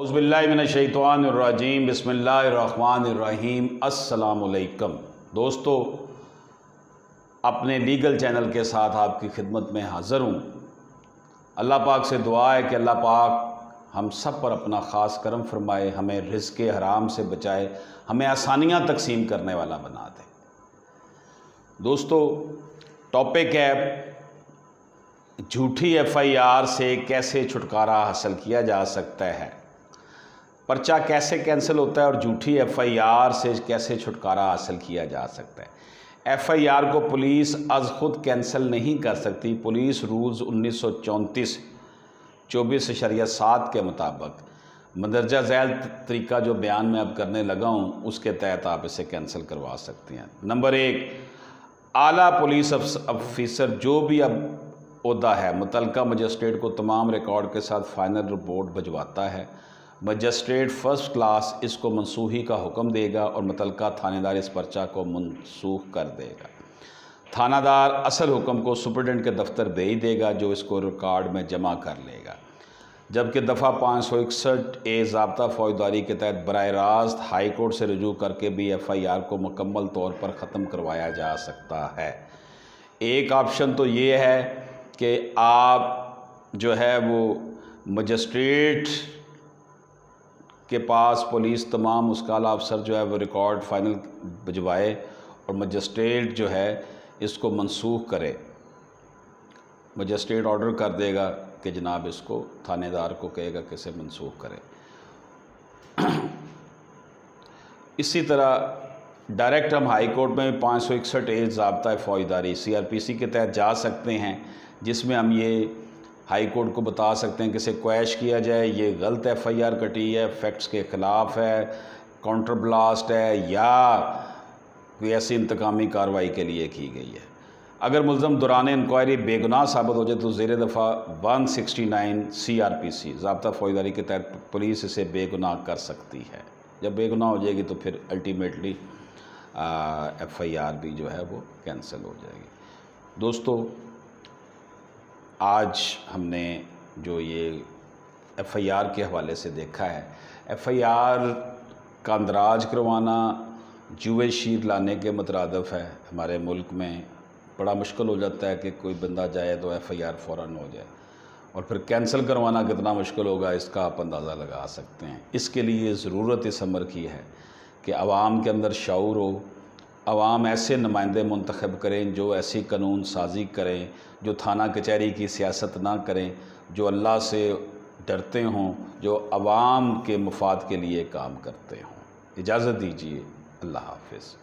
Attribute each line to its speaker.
Speaker 1: औज़ुबिल्लाहिमिनश्शैतानिर्रजीम बिस्मिल्लाहिर्रहमानिर्रहीम। अस्सलाम वालेकुम दोस्तों, अपने लीगल चैनल के साथ आपकी खिदमत में हाज़िर हूँ। अल्लाह पाक से दुआ है कि अल्लाह पाक हम सब पर अपना ख़ास करम फरमाए, हमें रिज़्क़ हराम से बचाए, हमें आसानियाँ तकसीम करने वाला बना दे। दोस्तों, टॉपिक है झूठी FIR से कैसे छुटकारा हासिल किया जा सकता है। पर्चा कैसे कैंसिल होता है और झूठी FIR से कैसे छुटकारा हासिल किया जा सकता है। FIR को पुलिस अज़ ख़ुद कैंसिल नहीं कर सकती। पुलिस रूल्स 1934 24/7 के मुताबिक मंदरजा झैल तरीका जो बयान में अब करने लगा हूँ, उसके तहत आप इसे कैंसिल करवा सकती हैं। नंबर 1, आला पुलिस अफसर जो भी अब ओहदा है मुतलका मजिस्ट्रेट को तमाम रिकॉर्ड के साथ फ़ाइनल रिपोर्ट भिजवाता है। मजिस्ट्रेट फ़र्स्ट क्लास इसको मनसूखी का हुक्म देगा और मुतलका थानेदार इस पर्चा को मनसूख कर देगा। थानादार असल हुक्म को सुपरटेंडेंट के दफ्तर भेज देगा, जो इसको रिकॉर्ड में जमा कर लेगा। जबकि दफ़ा 561 ज़ाब्ता फ़ौजदारी के तहत बराह रास्त हाई कोर्ट से रुजू करके भी FIR को मुकम्मल तौर पर ख़त्म करवाया जा सकता है। एक ऑप्शन तो ये है कि आप जो है वो मजिस्ट्रेट के पास पुलिस तमाम उसका आला अफसर जो है वो रिकॉर्ड फाइनल भिजवाए और मजिस्ट्रेट जो है इसको मनसूख करे। मजिस्ट्रेट ऑर्डर कर देगा कि जनाब इसको थानेदार को कहेगा कि इसे मनसूख करे। इसी तरह डायरेक्ट हम हाई कोर्ट में 561 ज़ाब्ता फ़ौजदारी CRPC के तहत जा सकते हैं, जिसमें हम ये हाई कोर्ट को बता सकते हैं कि इसे क्वैश किया जाए, ये गलत FIR कटी है, फैक्ट्स के ख़िलाफ़ है, काउंटर ब्लास्ट है या कोई ऐसी इंतकामी कार्रवाई के लिए की गई है। अगर मुल्ज़म दौरान इंक्वायरी बेगुनाह साबित हो जाए तो ज़ेर दफ़ा 169 CRPC ज़ाब्ता फ़ौजदारी के तहत पुलिस इसे बेगुनाह कर सकती है। जब बेगुनाह हो जाएगी तो फिर अल्टीमेटली FIR भी जो है वो कैंसिल हो जाएगी। दोस्तों, आज हमने जो ये FIR के हवाले से देखा है, FIR का अंदराज करवाना जुए शीर लाने के मुतरादिफ है। हमारे मुल्क में बड़ा मुश्किल हो जाता है कि कोई बंदा जाए तो FIR फ़ौरन हो जाए, और फिर कैंसिल करवाना कितना मुश्किल होगा इसका आप अंदाज़ा लगा सकते हैं। इसके लिए ज़रूरत इस अमर की है कि आवाम के अंदर शऊर हो, आवाम ऐसे नुमाइंदे मुंतखब करें जो ऐसी कानून साजी करें, जो थाना कचहरी की सियासत ना करें, जो अल्लाह से डरते हों, जो आवाम के मुफाद के लिए काम करते हों। इजाज़त दीजिए। अल्लाह हाफ़िज़।